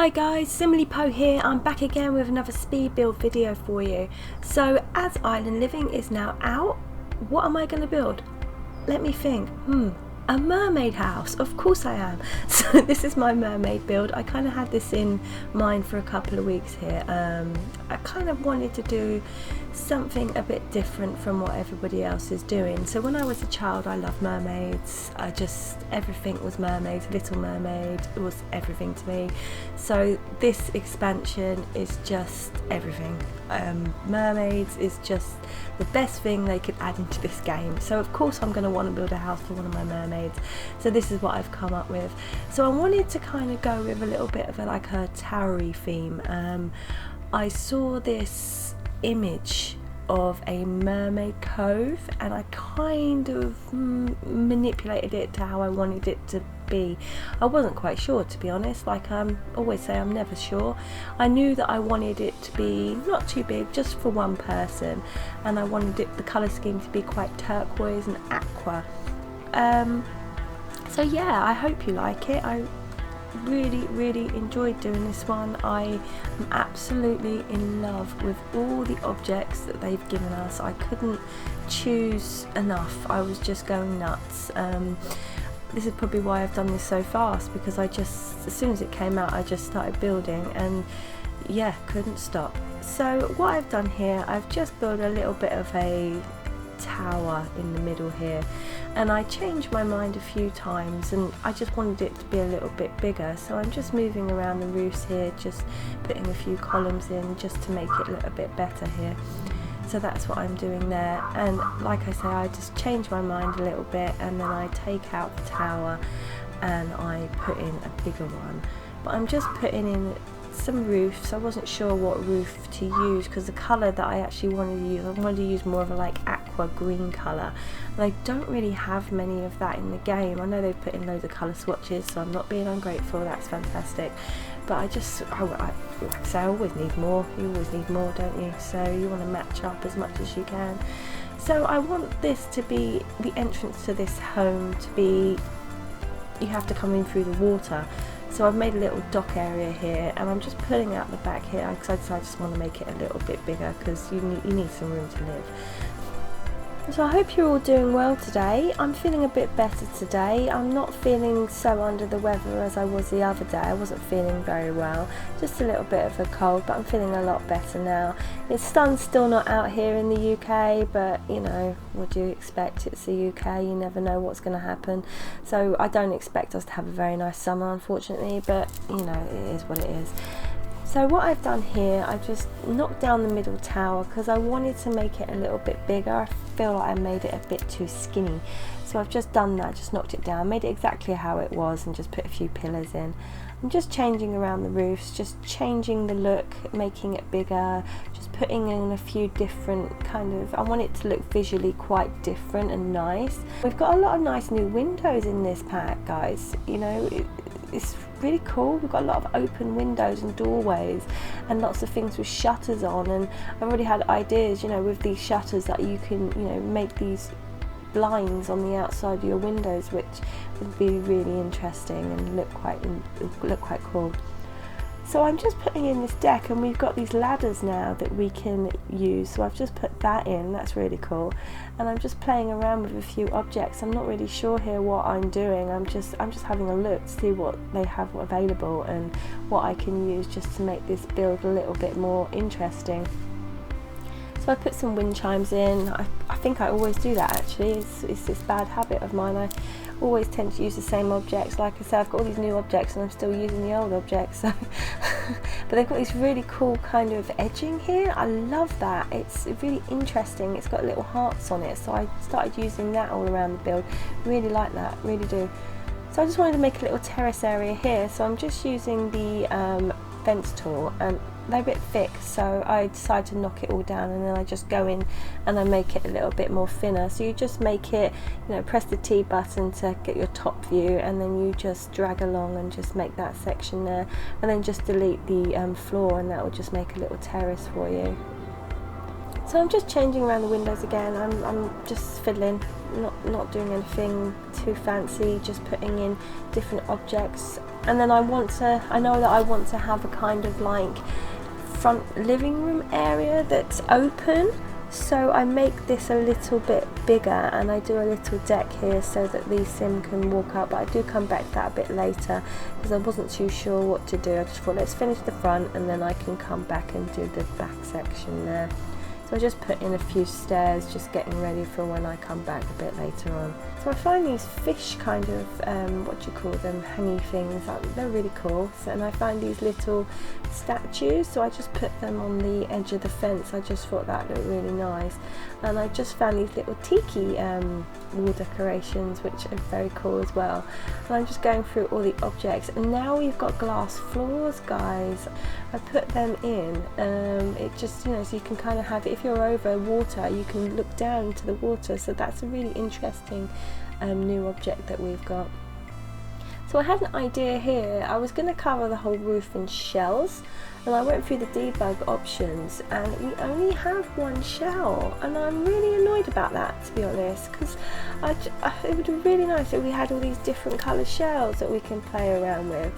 Hi guys, simerlypoe here. I'm back again with another speed build video for you. So as Island Living is now out, what am I going to build? Let me think. A mermaid house. Of course I am. So this is my mermaid build. I kind of had this in mind for a couple of weeks here. I kind of wanted to do something a bit different from what everybody else is doing. So when I was a child, I loved mermaids. Everything was mermaids. Little Mermaid, it was everything to me. So this expansion is just everything. Mermaids is just the best thing they could add into this game. So of course I'm going to want to build a house for one of my mermaids. So this is what I've come up with. So I wanted to kind of go with a little bit of a towery theme. I saw this image of a mermaid cove and I kind of manipulated it to how I wanted it to be. I wasn't quite sure, to be honest. Like I always say, I'm never sure. I knew that I wanted it to be not too big, just for one person, and I wanted the colour scheme to be quite turquoise and aqua. So yeah, I hope you like it. I really enjoyed doing this one. I am absolutely in love with all the objects that they've given us. I couldn't choose enough. I was just going nuts. This is probably why I've done this so fast, because as soon as it came out, I just started building and yeah, couldn't stop. So what I've done here, I've just built a little bit of a tower in the middle here, and I changed my mind a few times and I just wanted it to be a little bit bigger, so I'm just moving around the roofs here, just putting a few columns in just to make it look a bit better here. So that's what I'm doing there, and like I say, I just change my mind a little bit and then I take out the tower and I put in a bigger one. But I'm just putting in some roofs. I wasn't sure what roof to use because the colour that I actually wanted to use, I wanted to use more of a aqua green colour, and I don't really have many of that in the game. I know they've put in loads of colour swatches, so I'm not being ungrateful, that's fantastic, but like I say, I always need more. You always need more, don't you? So you want to match up as much as you can. So I want this to be, the entrance to this home to be, you have to come in through the water. So I've made a little dock area here, and I'm just pulling out the back here because I just want to make it a little bit bigger because you need some room to live. So I hope you're all doing well today. I'm feeling a bit better today. I'm not feeling so under the weather as I was the other day. I wasn't feeling very well, just a little bit of a cold, but I'm feeling a lot better now. The sun's still not out here in the UK, but you know, what do you expect? It's the UK, you never know what's going to happen. So I don't expect us to have a very nice summer, unfortunately, but you know, it is what it is. So what I've done here, I've just knocked down the middle tower because I wanted to make it a little bit bigger. I feel like I made it a bit too skinny. So I've just done that, just knocked it down, made it exactly how it was and just put a few pillars in. I'm just changing around the roofs, just changing the look, making it bigger, just putting in a few different I want it to look visually quite different and nice. We've got a lot of nice new windows in this pack, guys. You know, it's really cool. We've got a lot of open windows and doorways and lots of things with shutters on, and I've already had ideas, you know, with these shutters that you can, you know, make these blinds on the outside of your windows, which would be really interesting and look quite cool. So I'm just putting in this deck, and we've got these ladders now that we can use, so I've just put that in. That's really cool, and I'm just playing around with a few objects. I'm not really sure here what I'm doing. I'm just having a look to see what they have available and what I can use just to make this build a little bit more interesting. So I put some wind chimes in. I think I always do that actually. It's this bad habit of mine. I always tend to use the same objects. Like I said, I've got all these new objects and I'm still using the old objects. So but they've got this really cool kind of edging here. I love that. It's really interesting. It's got little hearts on it. So I started using that all around the build. Really like that, really do. So I just wanted to make a little terrace area here. So I'm just using the fence tool, and they're a bit thick, so I decided to knock it all down, and then I just go in and I make it a little bit more thinner. So you just make it, you know, press the T button to get your top view, and then you just drag along and just make that section there, and then just delete the floor, and that will just make a little terrace for you. So I'm just changing around the windows again. I'm just fiddling, not doing anything too fancy, just putting in different objects. And then I know that I want to have a kind of like front living room area that's open. So I make this a little bit bigger, and I do a little deck here so that the sim can walk up, but I do come back to that a bit later because I wasn't too sure what to do. I just thought, let's finish the front and then I can come back and do the back section there. So I just put in a few stairs, just getting ready for when I come back a bit later on. So I find these fish kind of, what do you call them, hangy things, they're really cool. And I find these little statues, so I just put them on the edge of the fence. I just thought that looked really nice. And I just found these little tiki wall decorations, which are very cool as well. And I'm just going through all the objects, and now we've got glass floors, guys. I put them in, it just, you know, so you can kind of have, if you're over water, you can look down into the water, so that's a really interesting new object that we've got. So I had an idea here. I was going to cover the whole roof in shells, and I went through the debug options and we only have one shell, and I'm really annoyed about that, to be honest, because it would be really nice if we had all these different colour shells that we can play around with.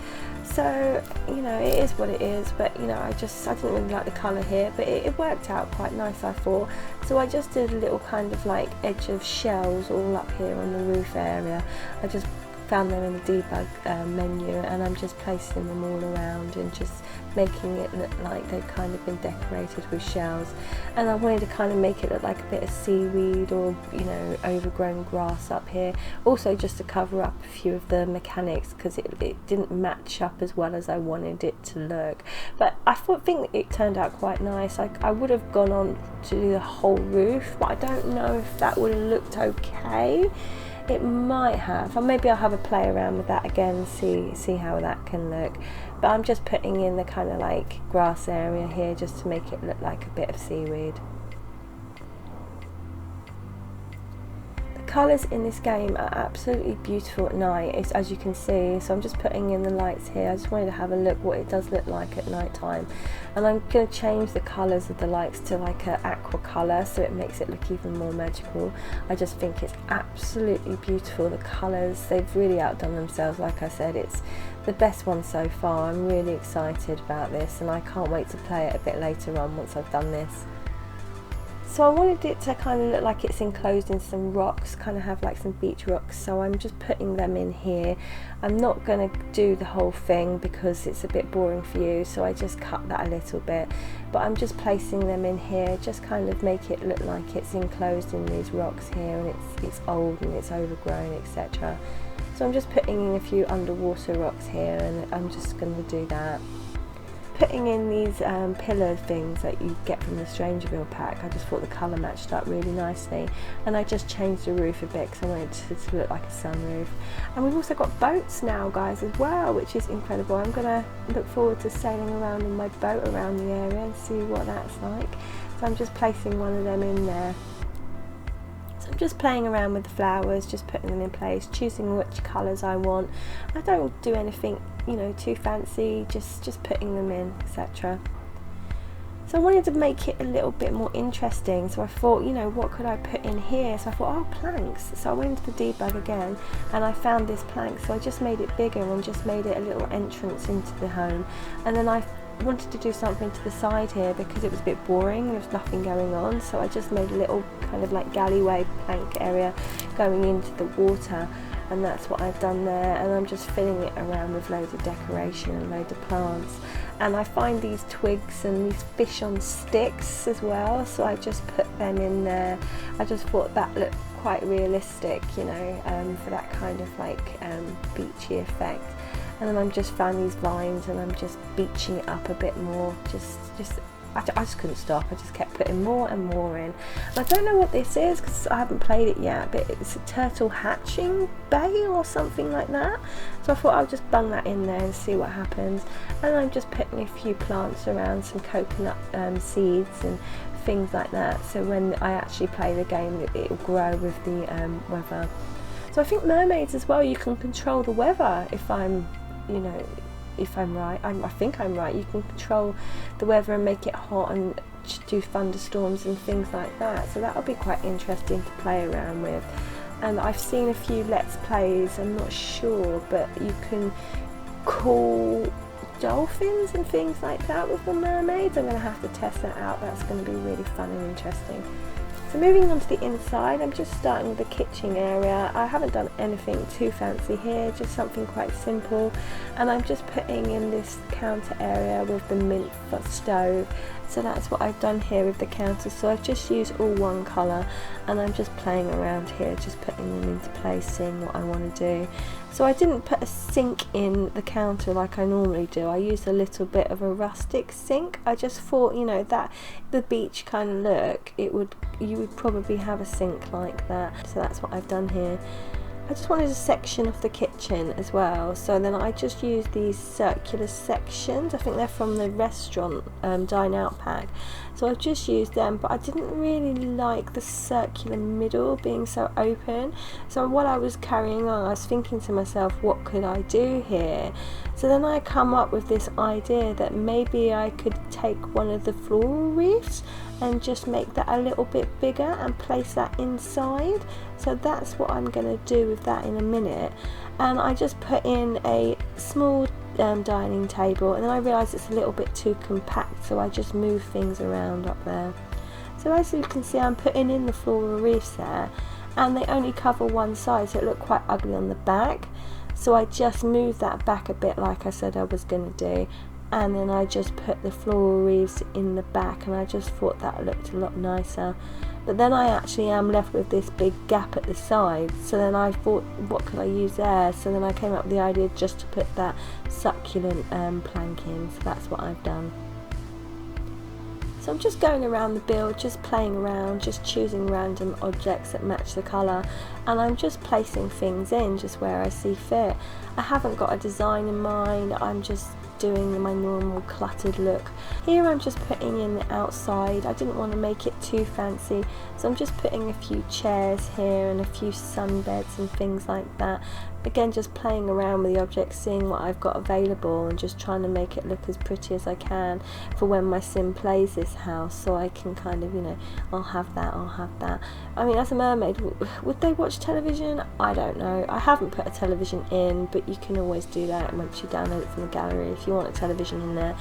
So, you know, it is what it is, but you know, I didn't really like the colour here, but it worked out quite nice, I thought. So I just did a little kind of like edge of shells all up here on the roof area. I just found them in the debug menu, and I'm just placing them all around and just making it look like they've kind of been decorated with shells. And I wanted to kind of make it look like a bit of seaweed or, you know, overgrown grass up here, also just to cover up a few of the mechanics, because it didn't match up as well as I wanted it to look. But I think it turned out quite nice. I would have gone on to do the whole roof, but I don't know if that would have looked okay. It might have, or maybe I'll have a play around with that again and see how that can look. But I'm just putting in the kind of like grass area here just to make it look like a bit of seaweed. The colours in this game are absolutely beautiful at night, as you can see. So I'm just putting in the lights here. I just wanted to have a look what it does look like at night time, and I'm going to change the colours of the lights to like an aqua colour, so it makes it look even more magical. I just think it's absolutely beautiful. The colours, they've really outdone themselves. Like I said, it's the best one so far. I'm really excited about this, and I can't wait to play it a bit later on once I've done this. So I wanted it to kind of look like it's enclosed in some rocks, kind of have like some beach rocks, so I'm just putting them in here. I'm not going to do the whole thing because it's a bit boring for you, so I just cut that a little bit, but I'm just placing them in here, just kind of make it look like it's enclosed in these rocks here, and it's old and it's overgrown, etc. So I'm just putting in a few underwater rocks here, and I'm just going to do that. Putting in these pillar things that you get from the Strangerville pack, I just thought the colour matched up really nicely, and I just changed the roof a bit because I wanted it to look like a sunroof. And we've also got boats now, guys, as well, which is incredible. I'm going to look forward to sailing around in my boat around the area and see what that's like. So I'm just placing one of them in there. So I'm just playing around with the flowers, just putting them in place, choosing which colours I want. I don't do anything, you know, too fancy, just putting them in, etc. So I wanted to make it a little bit more interesting, so I thought, you know, what could I put in here? So I thought, oh, planks. So I went into the debug again and I found this plank, so I just made it bigger and just made it a little entrance into the home. And then I wanted to do something to the side here because it was a bit boring, there was nothing going on, so I just made a little kind of like galleyway plank area going into the water, and that's what I've done there. And I'm just filling it around with loads of decoration and loads of plants, and I find these twigs and these fish on sticks as well, so I just put them in there. I just thought that looked quite realistic, you know, for that kind of like beachy effect. And then I'm just found these vines and I'm just beaching it up a bit more. I just couldn't stop. I just kept putting more and more in. And I don't know what this is because I haven't played it yet, but it's a turtle hatching bay or something like that. So I thought I'll just bung that in there and see what happens. And I'm just putting a few plants around, some coconut seeds and things like that. So when I actually play the game, it'll grow with the weather. So I think mermaids as well, you can control the weather if I'm, you know, if I'm right. I think I'm right. You can control the weather and make it hot and do thunderstorms and things like that. So that'll be quite interesting to play around with. And I've seen a few Let's Plays, I'm not sure, but you can call dolphins and things like that with the mermaids. I'm going to have to test that out. That's going to be really fun and interesting. So moving on to the inside, I'm just starting with the kitchen area. I haven't done anything too fancy here, just something quite simple. And I'm just putting in this counter area with the mint stove. So that's what I've done here with the counter. So I've just used all one colour, and I'm just playing around here, just putting them into place, seeing what I want to do. So I didn't put a sink in the counter like I normally do. I used a little bit of a rustic sink. I just thought, you know, that the beach kind of look, you would probably have a sink like that. So that's what I've done here. I just wanted a section of the kitchen as well, so then I just used these circular sections. I think they're from the restaurant dine out pack, so I've just used them, but I didn't really like the circular middle being so open. So while I was carrying on, I was thinking to myself, what could I do here? So then I come up with this idea that maybe I could take one of the floral wreaths and just make that a little bit bigger and place that inside. So that's what I'm going to do with that in a minute. And I just put in a small dining table, and then I realised it's a little bit too compact, so I just move things around up there. So as you can see, I'm putting in the floral wreaths there, and they only cover one side, so it looked quite ugly on the back. So I just moved that back a bit like I said I was going to do, and then I just put the floral wreaths in the back, and I just thought that looked a lot nicer. But then I actually am left with this big gap at the side, so then I thought, what could I use there? So then I came up with the idea just to put that succulent plank in, so that's what I've done. So I'm just going around the build, just playing around, just choosing random objects that match the colour, and I'm just placing things in just where I see fit. I haven't got a design in mind, I'm just doing my normal cluttered look. Here I'm just putting in the outside. I didn't want to make it too fancy, so I'm just putting a few chairs here and a few sunbeds and things like that. Again, just playing around with the objects, seeing what I've got available and just trying to make it look as pretty as I can for when my sim plays this house, so I can kind of, you know, I'll have that. I mean, as a mermaid, would they watch television? I don't know. I haven't put a television in, but you can always do that once you download it from the gallery. If you want a television in there,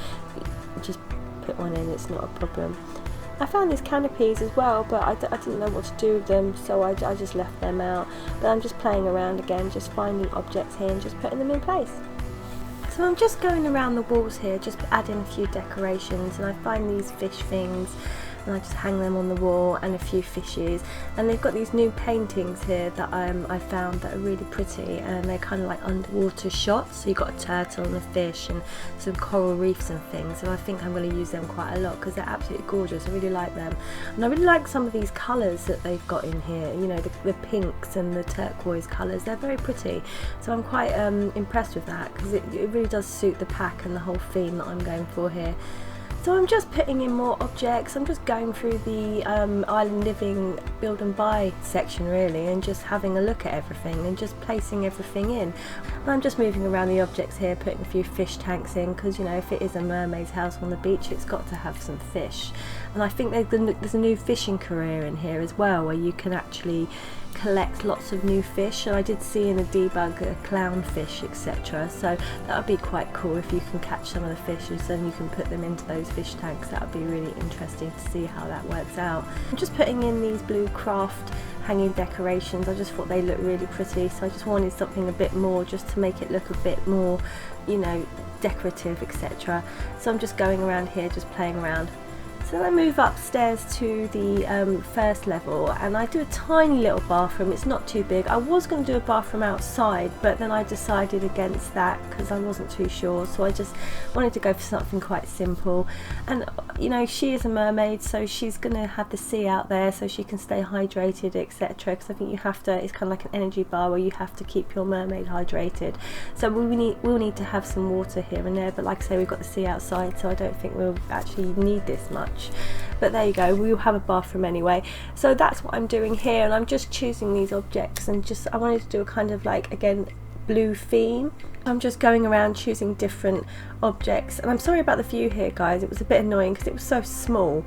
just put one in, it's not a problem. I found these canopies as well, but I didn't know what to do with them, so I just left them out. But I'm just playing around again, just finding objects here and just putting them in place. So I'm just going around the walls here, just adding a few decorations, and I find these fish things, and I just hang them on the wall, and a few fishes. And they've got these new paintings here that I found that are really pretty, and they're kind of like underwater shots. So you've got a turtle and a fish and some coral reefs and things, and I think I'm going to use them quite a lot because they're absolutely gorgeous. I really like them, and I really like some of these colours that they've got in here, you know, the pinks and the turquoise colours. They're very pretty, so I'm quite impressed with that because it really does suit the pack and the whole theme that I'm going for here. So I'm just putting in more objects. I'm just going through the island living build and buy section really, and just having a look at everything and just placing everything in. And I'm just moving around the objects here, putting a few fish tanks in, because you know, if it is a mermaid's house on the beach, it's got to have some fish. And I think there's a new fishing career in here as well, where you can actually collect lots of new fish. And I did see in the debug a clownfish, etc. So that would be quite cool if you can catch some of the fishes and you can put them into those fish tanks. That would be really interesting to see how that works out. I'm just putting in these blue craft hanging decorations. I just thought they looked really pretty, so I just wanted something a bit more just to make it look a bit more, you know, decorative, etc. So I'm just going around here, just playing around. So then I move upstairs to the first level, and I do a tiny little bathroom. It's not too big. I was going to do a bathroom outside, but then I decided against that because I wasn't too sure. So I just wanted to go for something quite simple. And you know, she is a mermaid, so she's going to have the sea out there so she can stay hydrated, etc. Because I think you have to, it's kind of like an energy bar where you have to keep your mermaid hydrated. So we'll need to have some water here and there, but like I say, we've got the sea outside, so I don't think we'll actually need this much. But there you go, we'll have a bathroom anyway. So that's what I'm doing here, and I'm just choosing these objects, and just I wanted to do a kind of like, again, blue theme. I'm just going around choosing different objects, and I'm sorry about the view here, guys. It was a bit annoying because it was so small.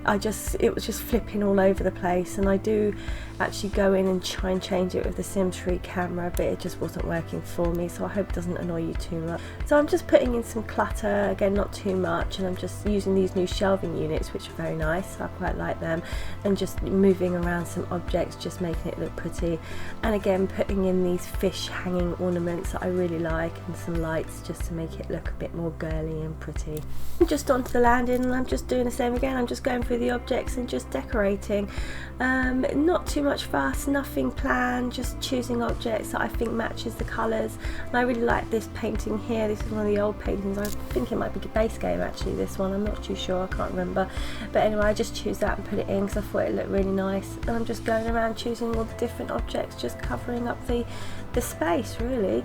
It was just flipping all over the place, and I do actually go in and try and change it with the Sims 3 camera, but it just wasn't working for me, so I hope it doesn't annoy you too much. So I'm just putting in some clutter, again not too much, and I'm just using these new shelving units, which are very nice. I quite like them, and just moving around some objects, just making it look pretty, and again putting in these fish hanging ornaments that I really like, and some lights just to make it look a bit more girly and pretty. I'm just onto the landing, and I'm just doing the same again. I'm just going through the objects and just decorating. Not too much fuss, nothing planned, just choosing objects that I think matches the colours. And I really like this painting here. This is one of the old paintings. I think it might be the base game actually, this one. I'm not too sure, I can't remember. But anyway, I just choose that and put it in because I thought it looked really nice. And I'm just going around choosing all the different objects, just covering up the space really.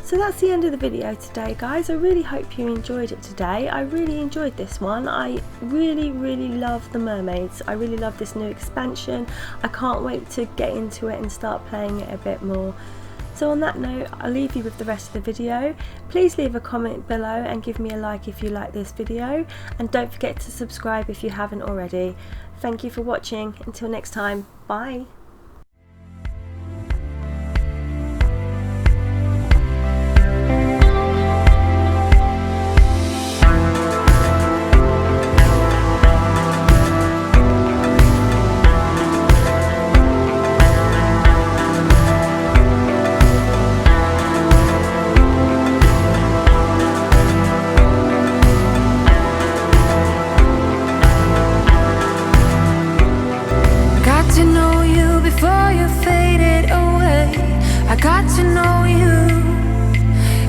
So that's the end of the video today, guys. I really hope you enjoyed it today. I really enjoyed this one. I really love the mermaids. I really love this new expansion. I can't wait to get into it and start playing it a bit more. So on that note, I'll leave you with the rest of the video. Please leave a comment below and give me a like if you like this video, and don't forget to subscribe if you haven't already. Thank you for watching. Until next time, bye.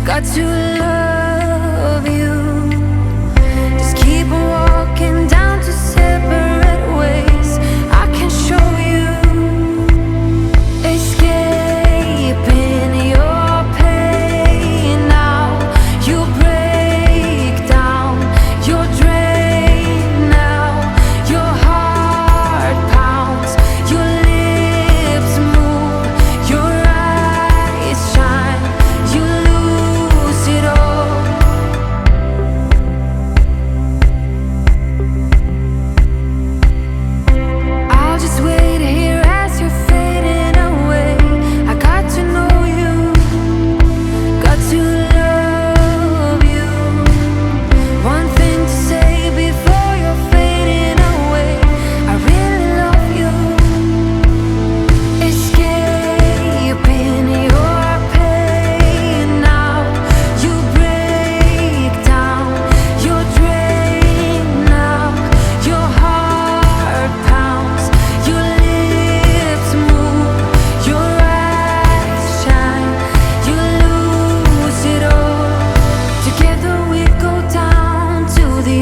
Got to love you. Just keep on walking down to separate ways. I can show you, escaping your pain now. You break down, you're drained now. Your heart pounds, your lips move, your eyes shine. You lose it all. I'll just wait here as you're fading away. I got to know you, got to love you. One thing to say before you're fading away. I really love you. Escaping your pain now. You break down, you're drained now. Your heart pounds, your lips move, your eyes shine. You lose it all. Together we go down to the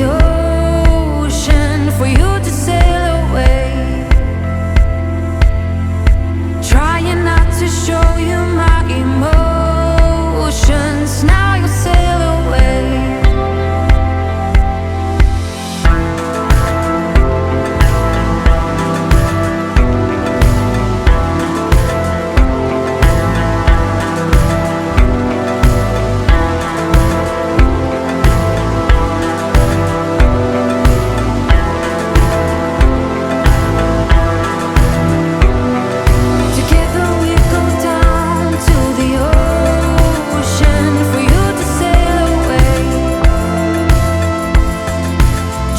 ocean for you to sail away. Trying not to show you my emotions. Now you sail away. Together we go down to the ocean for you to sail away.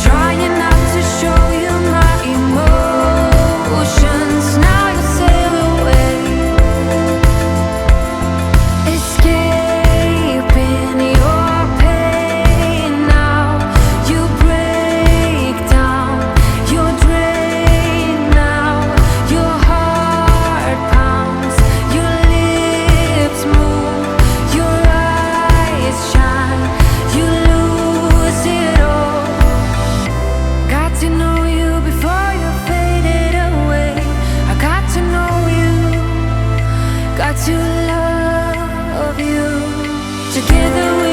Trying not to show you my emotions. Now you sail away. Escaping your pain now. You break down, you're drained now. Your heart pounds, your lips move, your eyes shine. You lose it all. Got to know you before you faded away. I got to know you, got to love you. Together we